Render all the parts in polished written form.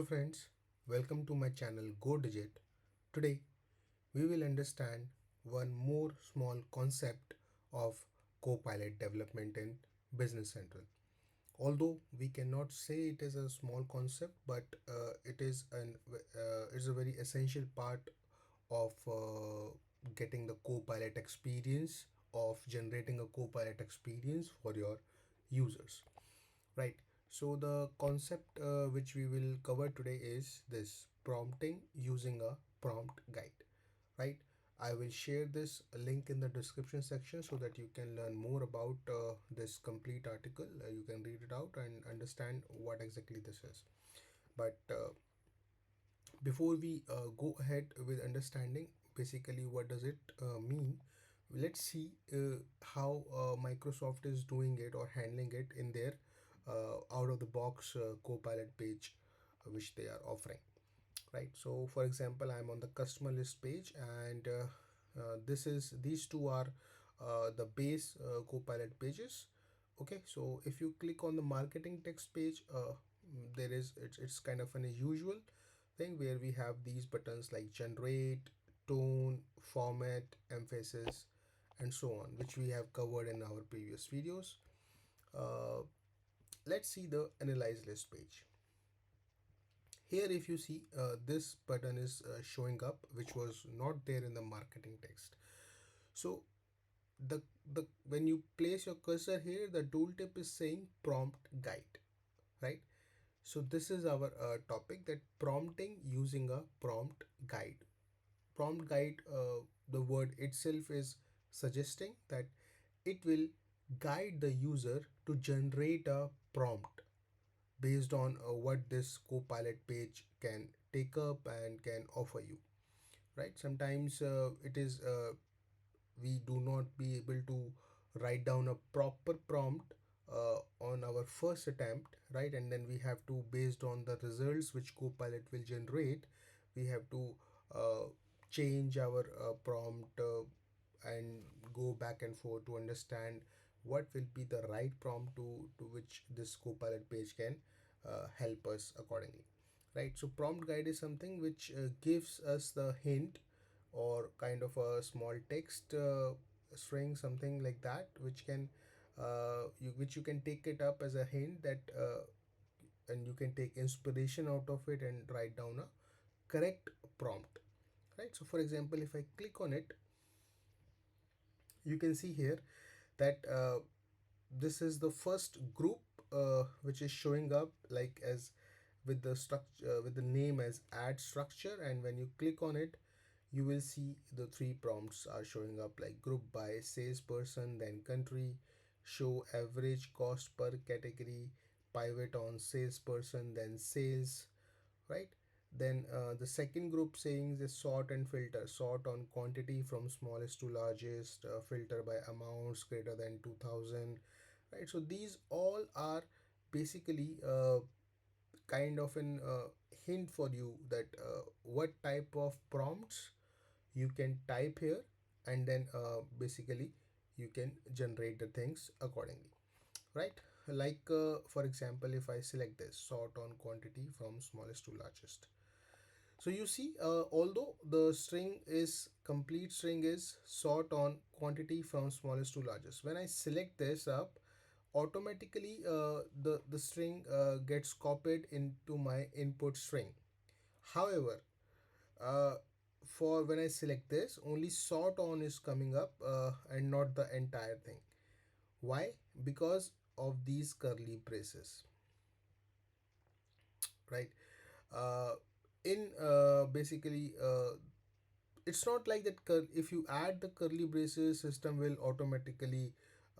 Hello friends, welcome to my channel Go Digit. Today we will understand one more small concept of Copilot development in Business Central. Although we cannot say it is a small concept, but it's a very essential part of getting the Copilot experience, of generating a Copilot experience for your users. Right. So the concept which we will cover today is this prompting using a prompt guide. Right. I will share this link in the description section so that you can learn more about this complete article. You can read it out and understand what exactly this is. But before we go ahead with understanding basically what does it mean, let's see how Microsoft is doing it or handling it in their out of the box Copilot page which they are offering. Right, so for example, I'm on the customer list page, and these two are the base Copilot pages. Okay, so if you click on the marketing text page, it's kind of an usual thing where we have these buttons like generate, tone, format, emphasis, and so on, which we have covered in our previous videos. uh, let's see the analyze list page. Here if you see, this button is showing up, which was not there in the marketing text. So the when you place your cursor here, the tooltip is saying prompt guide, right? So this is our topic, that prompting using a prompt guide. Prompt guide, the word itself is suggesting that it will guide the user to generate a prompt based on what this Copilot page can take up and can offer you. Right, sometimes it is we do not be able to write down a proper prompt on our first attempt, right? And then we have to, based on the results which Copilot will generate, we have to uh, change our prompt and go back and forth to understand what will be the right prompt to which this Copilot page can help us accordingly. Right, so prompt guide is something which gives us the hint or kind of a small text string, something like that, which you can take it up as a hint that and you can take inspiration out of it and write down a correct prompt. Right, so for example, if I click on it, you can see here that this is the first group which is showing up like as with the structure with the name as add structure, and when you click on it, you will see the three prompts are showing up, like group by salesperson, then country, show average cost per category, pivot on salesperson, then sales. Right, then the second group saying is sort and filter, sort on quantity from smallest to largest, filter by amounts greater than 2000. Right, so these all are basically kind of an hint for you that what type of prompts you can type here, and then basically you can generate the things accordingly. Right, like for example, if I select this sort on quantity from smallest to largest, so you see, although the string is complete string is sort on quantity from smallest to largest, when I select this up, automatically the string gets copied into my input string. However, uh, for when I select this, only sort on is coming up and not the entire thing. Why? Because of these curly braces. Right, uh, in basically it's not like that if you add the curly braces, system will automatically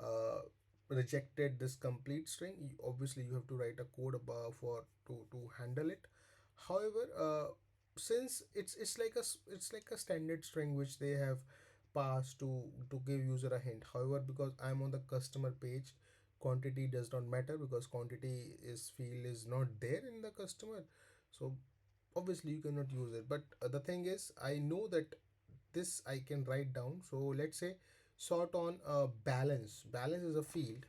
uh, rejected this complete string. Obviously you have to write a code above for to handle it. However, since it's like a standard string which they have passed to give user a hint. However, because I'm on the customer page, quantity does not matter because quantity is field is not there in the customer, so obviously you cannot use it. But the thing is, I know that this I can write down. So let's say sort on balance is a field,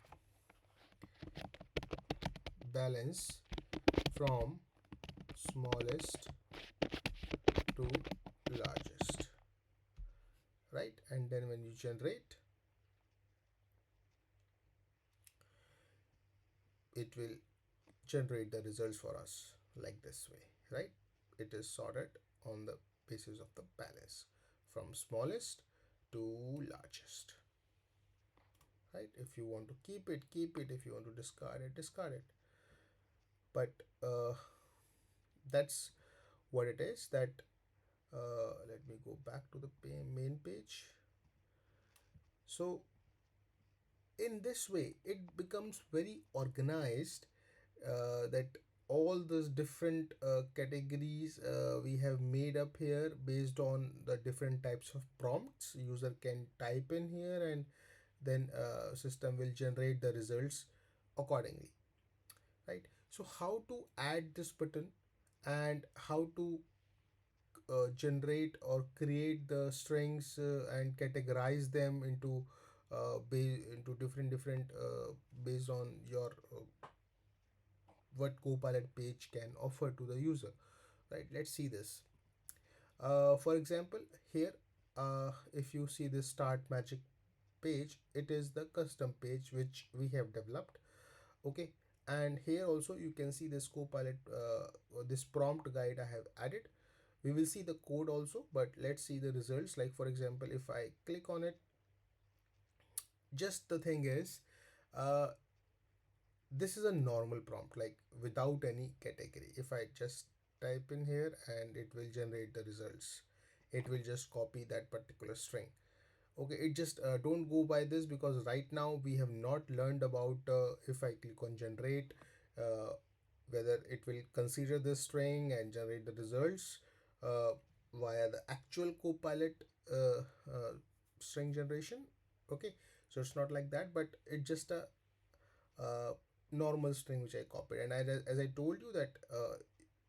balance from smallest to largest, right? And then when you generate, it will generate the results for us like this way, right? It is sorted on the basis of the balance from smallest to largest, right? If you want to keep it, keep it. If you want to discard it, discard it. But that's what it is. That let me go back to the main page. So in this way it becomes very organized, that all those different categories we have made up here based on the different types of prompts user can type in here, and then system will generate the results accordingly, right? So how to add this button and how to generate or create the strings and categorize them into into different based on your what Copilot page can offer to the user, right? Let's see this. For example, here, if you see this start magic page, it is the custom page which we have developed. Okay, and here also you can see this Copilot, this prompt guide I have added. We will see the code also, but let's see the results. Like for example, if I click on it, just the thing is, uh, this is a normal prompt, like without any category. If I just type in here and it will generate the results, it will just copy that particular string. Okay, it just don't go by this, because right now we have not learned about if I click on generate, uh, whether it will consider this string and generate the results uh, via the actual Copilot string generation. Okay, so it's not like that, but it's just a uh, normal string which I copied. And as I told you that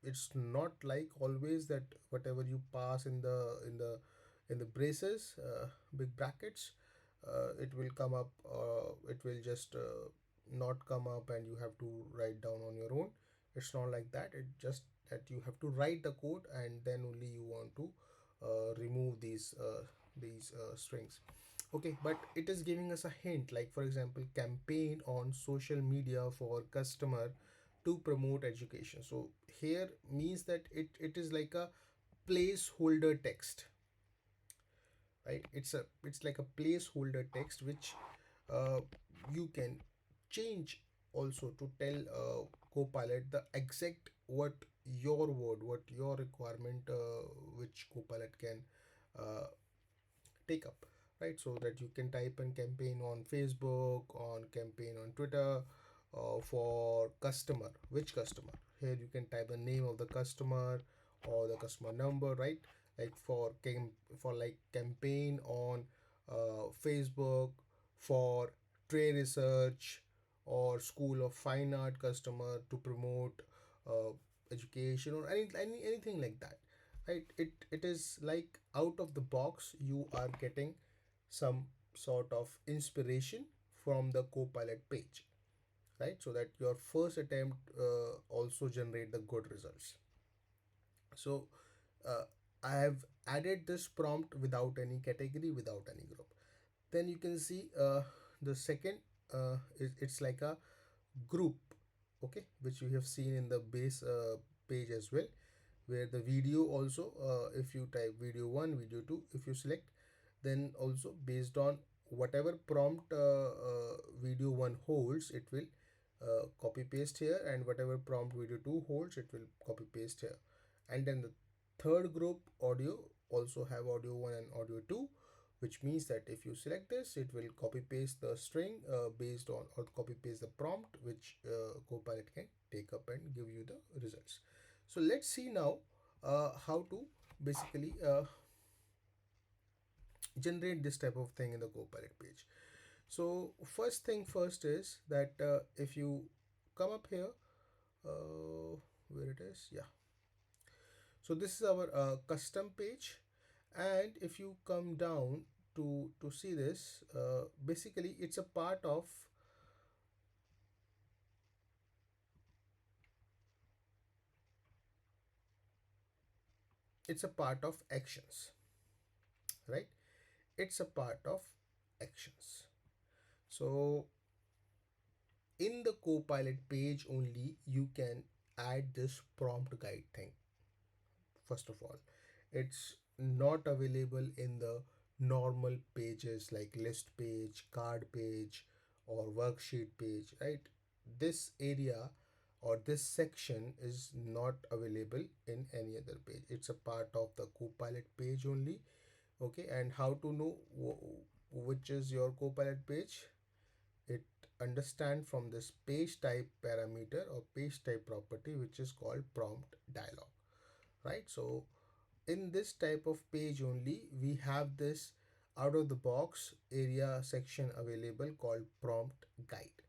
it's not like always that whatever you pass in the braces, big brackets, it will come up. It will just not come up, and you have to write down on your own. It's not like that. It just that you have to write the code, and then only you want to remove these strings. Okay, but it is giving us a hint, like for example, campaign on social media for customer to promote education. So here means that it is like a placeholder text, right? It's like a placeholder text which uh, you can change also to tell Copilot the exact what your word, what your requirement, which Copilot can uh, take up, right? So that you can type in campaign on Facebook, on campaign on Twitter, for customer, which customer. Here you can type the name of the customer or the customer number, right? Like for like campaign on Facebook for trade research or school of fine art customer to promote uh, education, or anything like that, right? It is like out of the box you are getting some sort of inspiration from the Copilot page, right? So that your first attempt also generate the good results. So uh, I have added this prompt without any category, without any group. Then you can see the second it's like a group, okay, which you have seen in the base page as well, where the video also, if you type video 1, video 2, if you select, then also based on whatever prompt video 1 holds, it will copy paste here, and whatever prompt video 2 holds, it will copy paste here. And then the third group audio also have audio 1 and audio 2, which means that if you select this, it will copy paste the string based on, or copy paste the prompt which Copilot can take up and give you the results. So let's see now how to basically generate this type of thing in the Copilot page. So first thing first is that if you come up here, where it is, yeah. So this is our custom page, and if you come down to see this, basically it's a part of It's a part of actions, right? It's a part of actions. So in the Copilot page only, you can add this prompt guide thing. First of all, it's not available in the normal pages like list page, card page, or worksheet page, right? This area or this section is not available in any other page. It's a part of the Copilot page only. Okay, and how to know which is your Copilot page? It understand from this page type parameter or page type property, which is called prompt dialog, right? So in this type of page only, we have this out of the box area section available called prompt guide,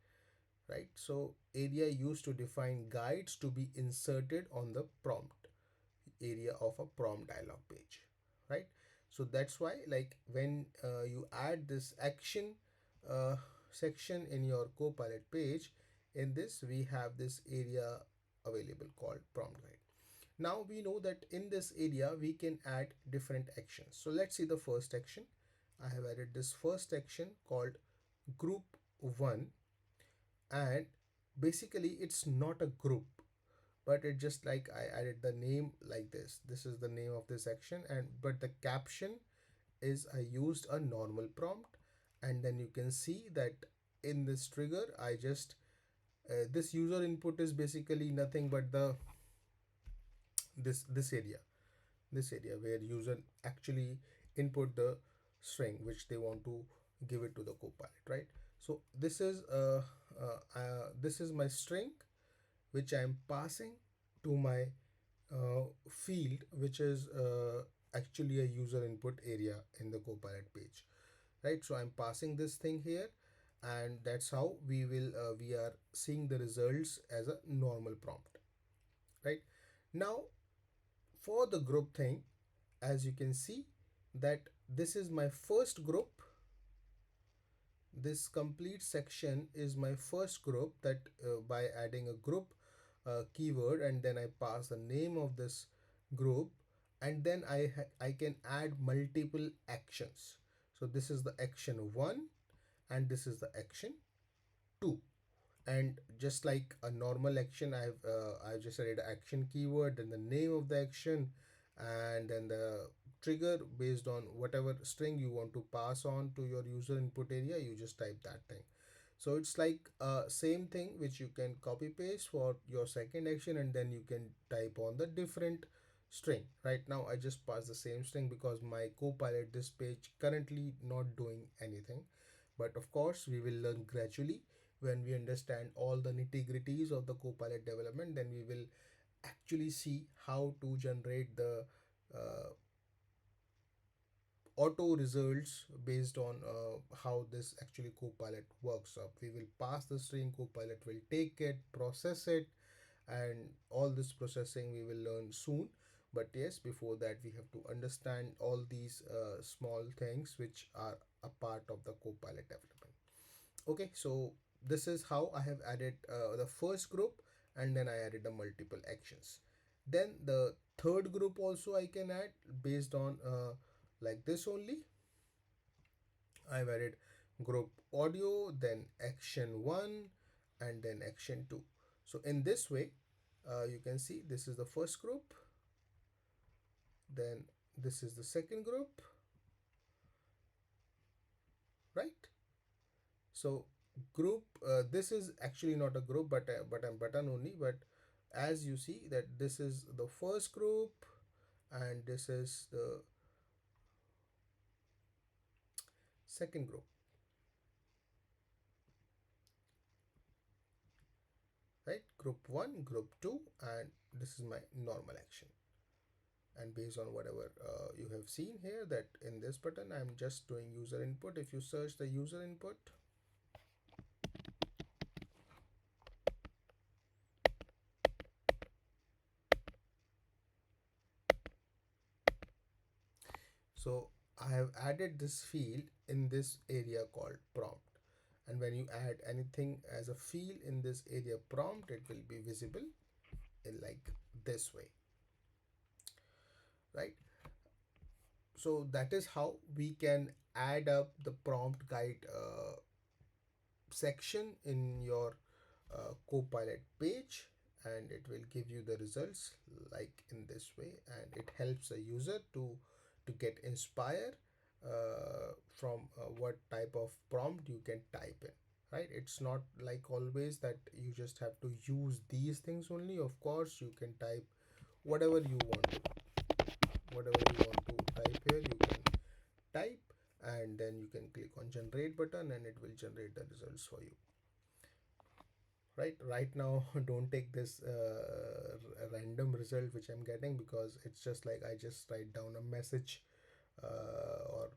right? So area used to define guides to be inserted on the prompt area of a prompt dialog page, right? So that's why, like, when you add this action uh, section in your Copilot page, in this we have this area available called prompt guide. Now we know that in this area we can add different actions. So let's see the first action. I have added this first action called group 1, and basically it's not a group, but it just like I added the name like this. This is the name of this action, and but the caption is I used a normal prompt, and then you can see that in this trigger I just this user input is basically nothing but the this area where user actually input the string which they want to give it to the Copilot, right? So this is my string which I am passing to my field, which is actually a user input area in the Copilot page, right? So I'm passing this thing here, and that's how we are seeing the results as a normal prompt, right? Now for the group thing, as you can see that this is my first group. This complete section is my first group, that by adding a group keyword, and then I pass the name of this group, and then I can add multiple actions. So this is the action 1, and this is the action 2. And just like a normal action, I've just added action keyword, then the name of the action, and then the trigger based on whatever string you want to pass on to your user input area. You just type that thing. So it's like same thing which you can copy paste for your second action, and then you can type on the different string. Right now I just pass the same string because my Copilot this page currently not doing anything, but of course we will learn gradually. When we understand all the nitty-gritties of the Copilot development, then we will actually see how to generate the uh, auto results based on how this actually Copilot works up. We will pass the string, Copilot will take it, process it, and all this processing we will learn soon. But yes, before that we have to understand all these small things which are a part of the Copilot development. Okay, so this is how I have added the first group, and then I added the multiple actions. Then the third group also I can add based on like this only. I've added group audio, then action 1, and then action 2. So in this way, you can see this is the first group, then this is the second group, right? So group, this is actually not a group, but a button only. But as you see that this is the first group, and this is the second group, right? Group 1, group 2, and this is my normal action. And based on whatever you have seen here, that in this button I'm just doing user input. If you search the user input, so I have added this field in this area called prompt, and when you add anything as a field in this area prompt, it will be visible in like this way. right? So that is how we can add up the prompt guide section in your Copilot page, and it will give you the results like in this way, and it helps the user to get inspired from what type of prompt you can type in, right? It's not like always that you just have to use these things only. Of course you can type whatever you want to, whatever you want to type here you can type, and then you can click on generate button and it will generate the results for you. Right now don't take this random result which I'm getting, because it's just like I just write down a message or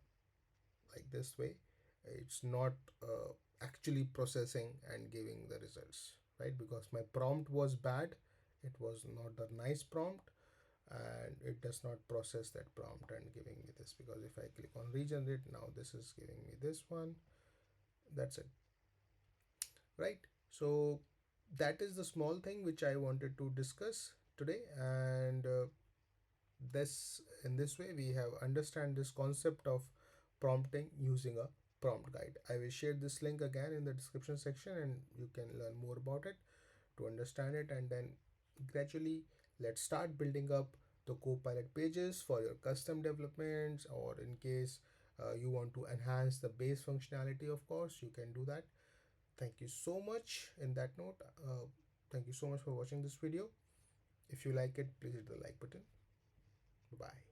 like this way. It's not actually processing and giving the results, right? Because my prompt was bad, it was not a nice prompt, and it does not process that prompt and giving me this. Because if I click on regenerate, now this is giving me this one. That's it, right? So that is the small thing which I wanted to discuss today, and this in this way we have understand this concept of prompting using a prompt guide. I will share this link again in the description section, and you can learn more about it to understand it, and then gradually let's start building up the Copilot pages for your custom developments, or in case you want to enhance the base functionality. Of course you can do that. Thank you so much. In that note, thank you so much for watching this video. If you like it, please hit the like button. Bye.